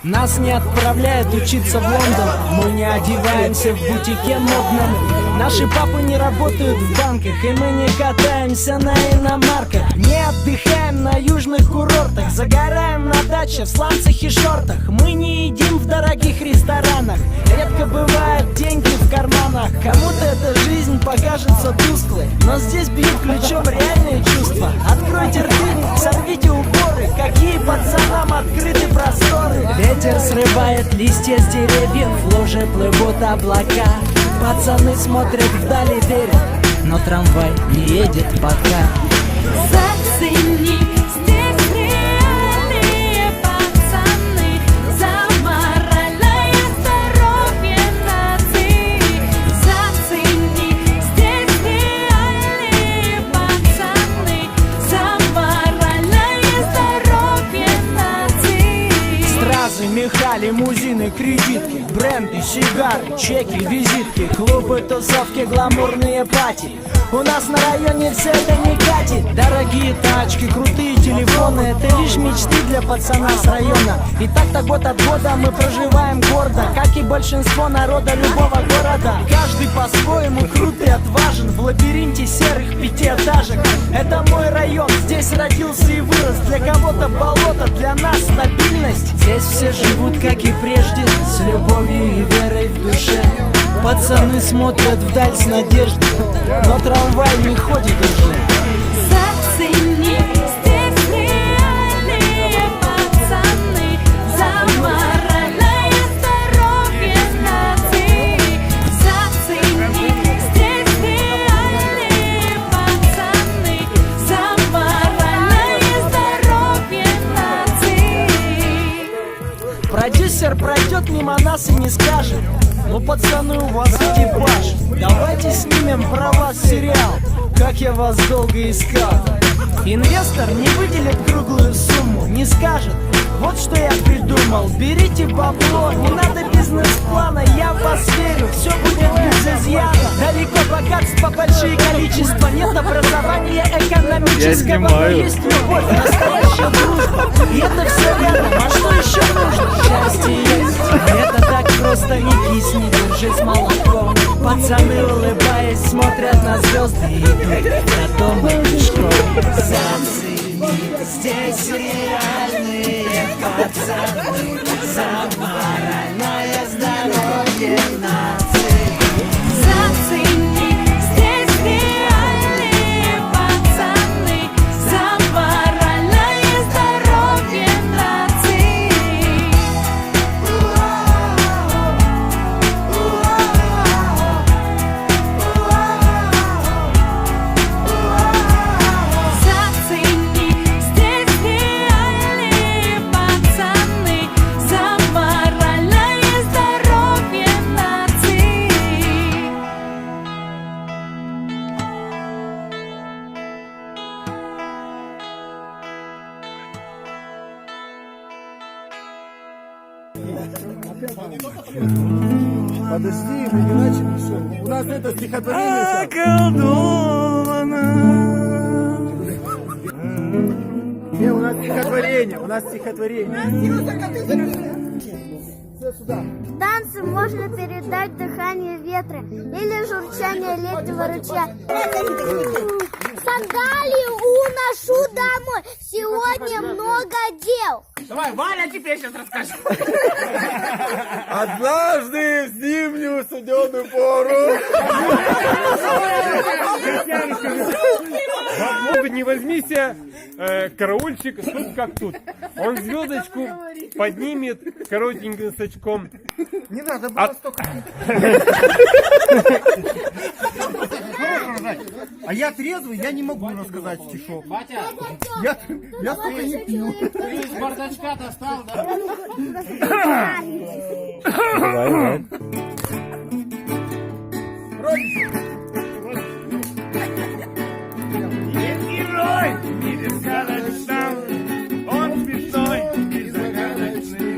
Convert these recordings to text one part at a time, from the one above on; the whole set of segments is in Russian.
Нас не отправляют учиться в Лондон, мы не одеваемся в бутике модном. Наши папы не работают в банках, и мы не катаемся на иномарках. Не отдыхаем на южных курортах, загораем на даче в сланцах и шортах. Мы не едим в дорогих ресторанах, редко бывают деньги в карманах. Кому-то эта жизнь покажется тусклой, но здесь бьют ключом реальные чувства. Откройте рты, сорвите уборы, какие пацанам открыты просторы. Ветер срывает листья с деревьев, в луже плывут облака. Пацаны смотрят вдали, верят, но трамвай не едет пока. Зацени, здесь реальные пацаны, за моральное здоровье нации. Зацени, здесь реальные пацаны, за моральное здоровье нации. Стразы, меха, лимузины, кредитки, бренды, сигары, чеки, визитки, клубы, тусовки, гламурные пати. У нас на районе все это не катит. Дорогие тачки, крутые телефоны, это лишь мечты для пацана с района. И так-то год от года мы проживаем гордо, как и большинство народа любого города. Каждый по-своему крут и отважен в лабиринте серых пятиэтажек. Это мой район, здесь родился и вырос. Для кого-то болото, для нас стабильность. Здесь все живут как и прежде, с любовью и верой в душе. Пацаны смотрят вдаль с надеждой, но трамвай не ходит уже. Зацени, здесь реальные пацаны, за моральное здоровье нации. Зацени, здесь реальные пацаны, за моральное здоровье нации. Продюсер пройдет мимо нас и не скажет: ну, пацаны, у вас экипаж, давайте снимем про вас сериал, как я вас долго искал. Инвестор не выделит круглую сумму, не скажет: вот что я придумал, берите бабло, не надо бизнес-плана, я в вас верю, все будет без изъяна. Далеко богатства, большие количества, нет образования экономического, но есть любовь, настоящая дружба, и это все рядом, а что еще нужно? Счастье есть, это так просто, не кисни, держись молоком. Пацаны, улыбаясь, смотрят на звезды и идут до дома пешком. Зацени, здесь реальные пацаны, за моральное здоровье нации. Зацени, здесь реальные пацаны, за моральное здоровье нации. Зацени, здесь реальные пацаны, за моральное здоровье нации. Подожди, мы не начали еще. У нас это стихотворение сейчас. Не, у нас стихотворение. Все сюда. Танцы можно передать дыхание ветра или журчание летнего ручья. Сандалии уношу домой, сегодня много дел. Давай, Валя, теперь сейчас расскажи. Однажды в зимнюю студеную пору. Много не возьмися, караульщик тут как тут. Он звездочку поднимет коротеньким сачком. Не надо было столько. А я трезвый, я не могу рассказать стишок. Батя, Я столько не пью. ты из бардачка достал, да? Давай. Есть герой, мире сказочном, он смешной и загадочный.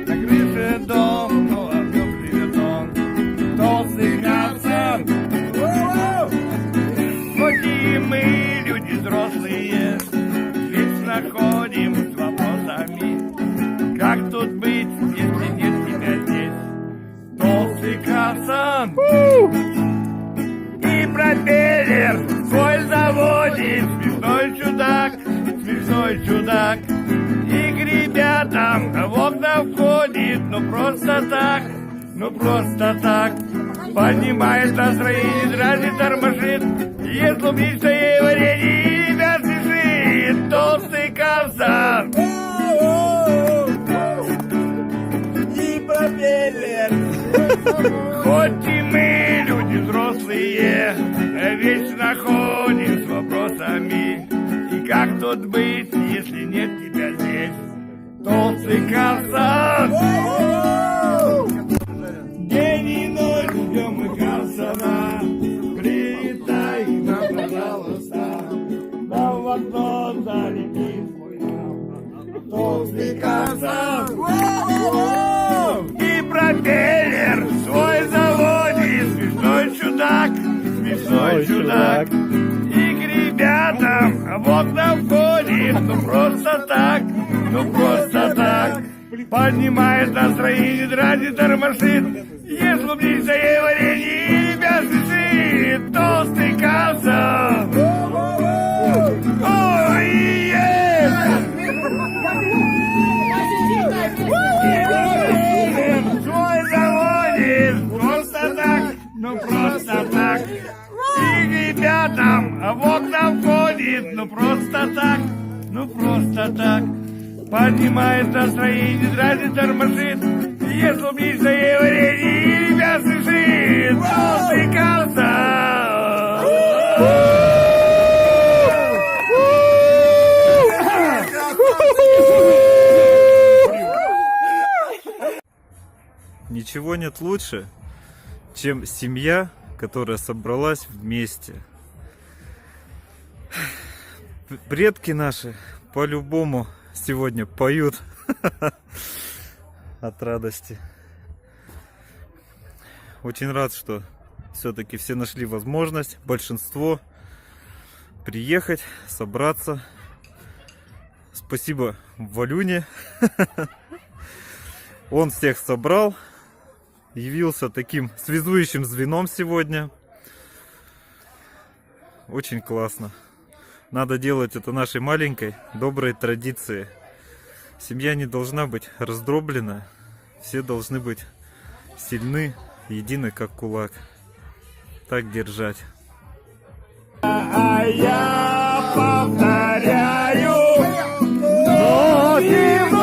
На крыше дом, но в нем живет он, толстый мясом. Хоть и мы, люди взрослые, вечно ходим с вопросами, как тут быть. ну просто так. Поднимает настроение, дразнит, тормошит. Ест клубничное ей варенье и ребят смешит. Толстый кавсан. И пропеллер. Хоть и мы, люди взрослые, вечно ходим с вопросами. И как тут быть, если нет тебя здесь? Толстый кавсан. День и ночь ждем мы кавсана. Прилетай к нам, пожалуйста. Нам в окно залепи свой нам. Толстый кавсан. И пропеллер свой заводит. Смешной чудак, смешной чудак. И к ребятам в окна входит. Ну просто так, ну просто так. Поднимает настроение, дразнит, тормошит. Ест клубничное варенье и ребят смешит. Толстый кавсан. Ой, свой заводит. Просто так, ну просто так. И к ребятам в окна входит. Ну просто так, ну просто так. Поднимает настроение, дразнит, тормошит. Ест клубничное варенье и ребят смешит. Толстый кавсан. Ничего нет лучше, чем семья, которая собралась вместе. Предки наши по-любому сегодня поют от радости. Очень рад, что все-таки все нашли возможность, большинство, приехать, собраться. Спасибо Валюне. Он всех собрал, явился таким связующим звеном сегодня. Очень классно. Надо делать это нашей маленькой доброй традицией. Семья не должна быть раздроблена. Все должны быть сильны, едины как кулак. Так держать. А я повторяю, ноги в